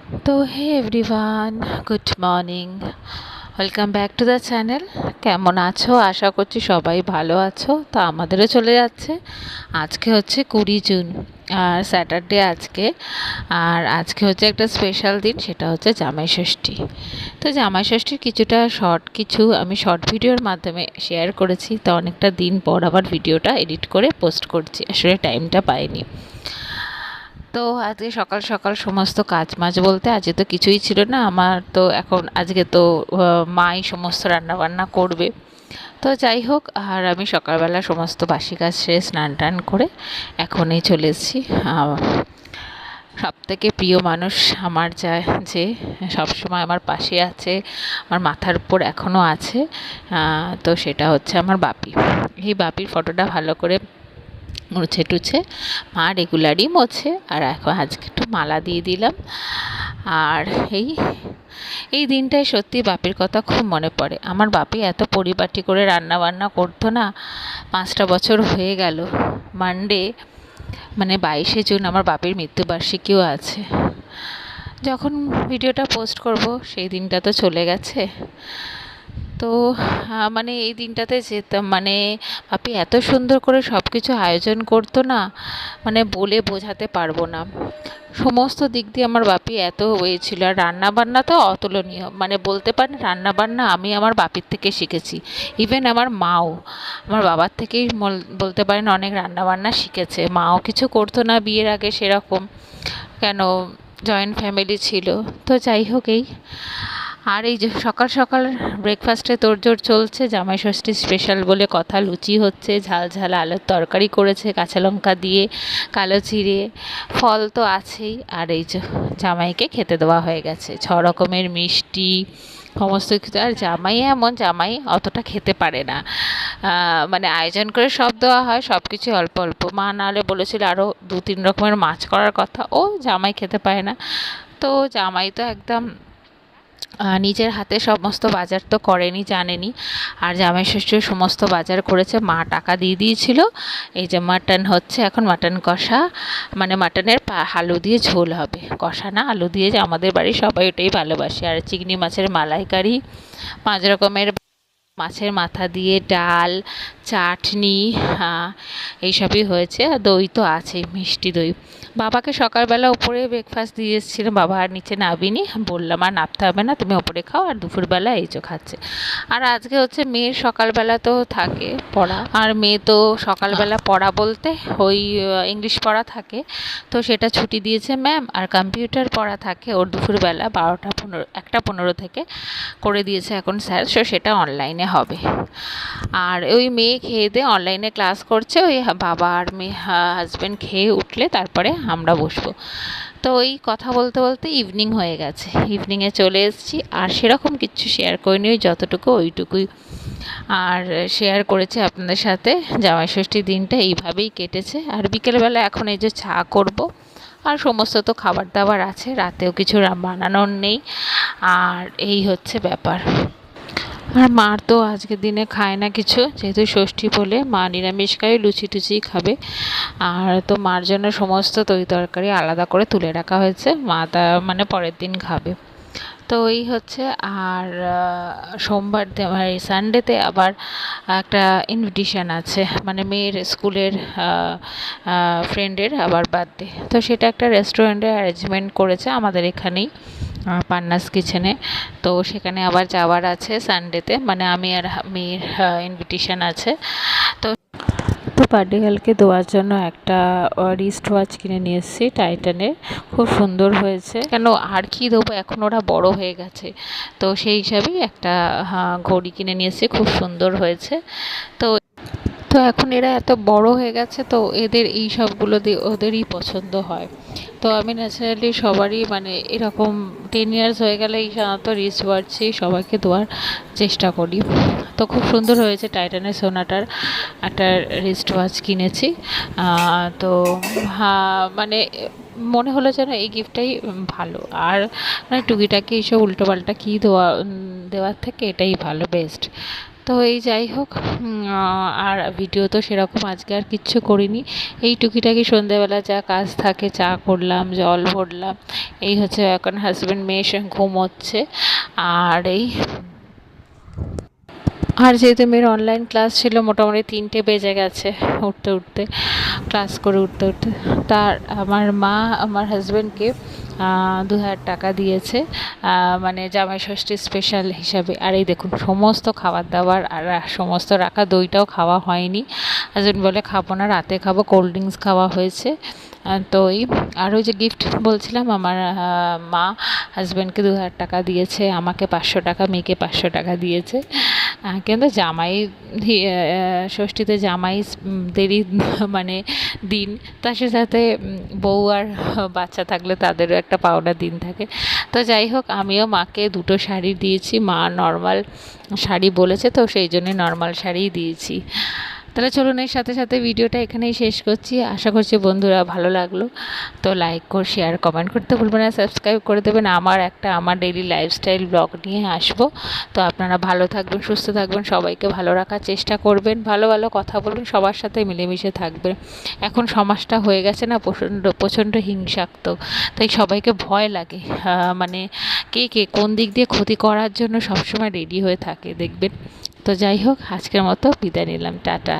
তো hey everyone, good morning, welcome back to the channel. কেমন আছো? আশা করছি সবাই ভালো আছো। তো আমাদেরও চলে যাচ্ছে। আজকে হচ্ছে 20 জুন, আর স্যাটারডে আজকে। আর আজকে হচ্ছে একটা স্পেশাল দিন, সেটা হচ্ছে জামাই ষষ্ঠী। তো জামাই ষষ্ঠীর কিছুটা কিছু আমি শর্ট ভিডিওর মাধ্যমে শেয়ার করেছি। তো অনেকটা দিন পর আবার ভিডিওটা এডিট করে পোস্ট করছি, আসলে টাইমটা পাইনি। তো আজকে সকাল সকাল সমস্ত কাজ মাজ বলতে আজকে তো কিছুই ছিল না আমার। তো এখন আজকে তো মাই সমস্ত রান্নাবান্না করবে। তো যাই হোক, আর আমি সকালবেলা সমস্ত বাসি কাজ সেরে স্নান টান করে এখনই চলে এসেছি। সব থেকে প্রিয় মানুষ আমার, যে সবসময় আমার পাশে আছে, আমার মাথার উপর এখনও আছে, তো সেটা হচ্ছে আমার বাপি। এই বাপির ফটোটা ভালো করে মুছে টুছে মা রেগুলারই মোছে, আর এখন আজকে একটু মালা দিয়ে দিলাম। আর এই এই দিনটায় সত্যি বাপির কথা খুব মনে পড়ে। আমার বাপি এত পরিপাটি করে রান্না বান্না করতো না। 5টা বছর হয়ে গেল। মানডে মানে 22শে জুন আমার বাপির মৃত্যুবার্ষিকীও আছে। যখন ভিডিওটা পোস্ট করব সেই দিনটা তো চলে গেছে। তো মানে এই দিনটাতে যেতাম, মানে বাপি এত সুন্দর করে সব কিছু আয়োজন করতো না, মানে বলে বোঝাতে পারবো না। সমস্ত দিক দিয়ে আমার বাপি এত ছিল। আর রান্নাবান্না তো অতুলনীয়, মানে বলতে পারেন রান্নাবান্না আমি আমার বাপির থেকে শিখেছি। ইভেন আমার মাও আমার বাবার থেকেই বলতে পারেন অনেক রান্নাবান্না শিখেছে। মাও কিছু করতো না বিয়ের আগে সেরকম, কেন জয়েন্ট ফ্যামিলি ছিল। তো যাই হোক, আর এই যে সকাল সকাল ব্রেকফাস্টে তোড়জোড় চলছে। জামাই ষষ্ঠী স্পেশাল বলে কথা, লুচি হচ্ছে, ঝাল ঝাল আলুর তরকারি করেছে কাঁচা লঙ্কা দিয়ে, কালো জিরে, ফল তো আছেই। আর এই যে জামাইকে খেতে দেওয়া হয়ে গেছে 6 রকমের মিষ্টি, সমস্ত কিছু। আর জামাই অতটা খেতে পারে না, মানে আয়োজন করে সব দেওয়া হয়, সব কিছু অল্প অল্প। মা নাহলে বলেছিল আরও 2-3 রকমের মাছ করার কথা, ও জামাই খেতে পারে না। তো জামাই তো একদম নিজের হাতে সমস্ত বাজার তো করেনি, জানেনি। আর জামাই ষষ্ঠীর সমস্ত বাজার করেছে, মা টাকা দিয়ে দিয়েছিল। এই যে মাটন হচ্ছে এখন, মাটন কষা, মানে মাটনের আলু দিয়ে ঝোল হবে, কষা না আলু দিয়ে, যে আমাদের বাড়ির সবাই ওটাই ভালোবাসে। আর চিংড়ি মাছের মালাইকারি, 5 রকমের মাছের মাথা দিয়ে ডাল, চাটনি, এইসবই হয়েছে। আর দই তো আছেই, মিষ্টি দই। বাবাকে সকালবেলা ওপরে ব্রেকফাস্ট দিয়ে এসেছিলাম, বাবা আর নিচে নাবিনি, বললাম আর নামতে হবে না, তুমি ওপরে খাও। আর দুপুরবেলা এই যে খাচ্ছে। আর আজকে হচ্ছে মেয়ের সকালবেলা তো থাকে পড়া, আর মেয়ে তো সকালবেলা পড়া বলতে ওই ইংলিশ পড়া থাকে, তো সেটা ছুটি দিয়েছে ম্যাম। আর কম্পিউটার পড়া থাকে ওর দুপুরবেলা 1টা 15 থেকে করে দিয়েছে এখন স্যার, সো সেটা অনলাইনে হবে। আর ওই মেয়ে খেয়ে দিয়ে অনলাইনে ক্লাস করছে, ওই বাবা আর মেয়ে হাজব্যান্ড খেয়ে উঠলে তারপরে আমরা বসবো। তো ওই কথা বলতে বলতে ইভিনিং হয়ে গেছে, ইভিনিংয়ে চলে এসেছি। আর সেরকম কিছু শেয়ার করিনি, ওই যতটুকু ওইটুকুই আর শেয়ার করেছি আপনাদের সাথে। জামাই ষষ্ঠীর দিনটা এইভাবেই কেটেছে। আর বিকেলবেলা এখন এই যে চা করব, আর সমস্ত তো খাবার দাবার আছে, রাতেও কিছু বানানোর নেই। আর এই হচ্ছে ব্যাপার। আর মার তো আজকের দিনে খায় না কিছু, যেহেতু ষষ্ঠী বলে মা নিরামিষ খায়, লুচি টুচি খাবে। আর তো মার জন্য সমস্ত তরকারি আলাদা করে তুলে রাখা হয়েছে, মা তা মানে পরের দিন খাবে। তো এই হচ্ছে। আর সোমবার সানডেতে আবার একটা ইনভিটেশন আছে, মানে মেয়ের স্কুলের ফ্রেন্ডের আবার বার্থডে। তো সেটা একটা রেস্টুরেন্টে অ্যারেঞ্জমেন্ট করেছে আমাদের এখানেই, পান্নাস কিচেনে। তো সেখানে আবার যাওয়ার আছে সানডেতে, মানে আমি আর মেয়ের ইনভিটেশন আছে। তো তো বার্থডে গার্লকে দেওয়ার জন্য একটা রিস্ট ওয়াচ কিনে নিয়ে এসেছি টাইটানের, খুব সুন্দর হয়েছে। কেন আর কি দেবো, এখন ওরা বড় হয়ে গেছে, তো সেই হিসাবেই একটা ঘড়ি কিনে নিয়ে এসেছি, খুব সুন্দর হয়েছে। তো তো এখন এরা এত বড় হয়ে গেছে, তো এদের এই সবগুলো দিয়ে ওদেরই পছন্দ হয়। তো আমি ন্যাচারালি সবারই, মানে এরকম 10 ইয়ার্স হয়ে গেলে এই সাধারণত রিস্ট ওয়াচই সবাইকে দেওয়ার চেষ্টা করি। তো খুব সুন্দর হয়েছে, টাইটানের সোনাটার একটা রিস্ট ওয়াচ কিনেছি। তো মানে মনে হলো যেন এই গিফটটাই ভালো। আর মানে টুকিটাকি এইসব উল্টোপাল্টা কী দেওয়ার থেকে এটাই ভালো, বেস্ট। তো এই যাই হোক, আর ভিডিও তো সেরকম আজকে আর কিচ্ছু করিনি। এই টুকিটাকি সন্ধেবেলা যা কাজ থাকে, চা করলাম, জল ভরলাম, এই হচ্ছে। এখন হাজব্যান্ড মেয়ের সঙ্গে ঘুমোচ্ছে। আর যেহেতু মেয়ের অনলাইন ক্লাস ছিল, মোটামুটি 3টে বেজে গেছে উঠতে উঠতে, ক্লাস করে উঠতে উঠতে। তার আমার মা আমার হাজব্যান্ডকে 2000 টাকা দিয়েছে, মানে জামাই ষষ্ঠী স্পেশাল হিসাবে। আর এই দেখুন সমস্ত খাবার দাবার আর সমস্ত রাখা, দইটাও খাওয়া হয়নি। হাজব্যান্ড বলে খাবো না, রাতে খাবো, কোল্ড ড্রিঙ্কস খাওয়া হয়েছে। তো এই আর ওই যে গিফট বলছিলাম, আমার মা হাজব্যান্ডকে 2000 টাকা দিয়েছে, আমাকে 500 টাকা, মেয়েকে 500 টাকা দিয়েছে। কিন্তু জামাই ষষ্ঠীতে জামাই দেরই মানে দিন, তার সাথে বউ আর বাচ্চা থাকলে তাদেরও একটা পাওনা দিন থাকে। তো যাই হোক, আমিও মাকে 2টো শাড়ি দিয়েছি। মা নর্মাল শাড়ি বলেছে, তো সেই জন্যে নর্মাল শাড়িই দিয়েছি। তাহলে চলুন, এর সাথে সাথে ভিডিওটা এখানেই শেষ করছি। আশা করছি বন্ধুরা ভালো লাগলো। তো লাইক শেয়ার কমেন্ট করতে ভুলবেন না, সাবস্ক্রাইব করে দেবেন। আমার ডেইলি লাইফস্টাইল ব্লগ নিয়ে আসবো। তো আপনারা ভালো থাকবেন, সুস্থ থাকবেন, সবাইকে ভালো রাখার চেষ্টা করবেন, ভালো ভালো কথা বলবেন, সবার সাথে মিলেমিশে থাকবেন। এখন সমাজটা হয়ে গেছে না প্রচণ্ড হিংসাত্মক, তাই সবাইকে ভয় লাগে। মানে কে কোন দিক দিয়ে ক্ষতি করার জন্য সবসময় রেডি হয়ে থাকে দেখবেন। তো যাই হোক, আজকের মতো বিদায় নিলাম, টাটা।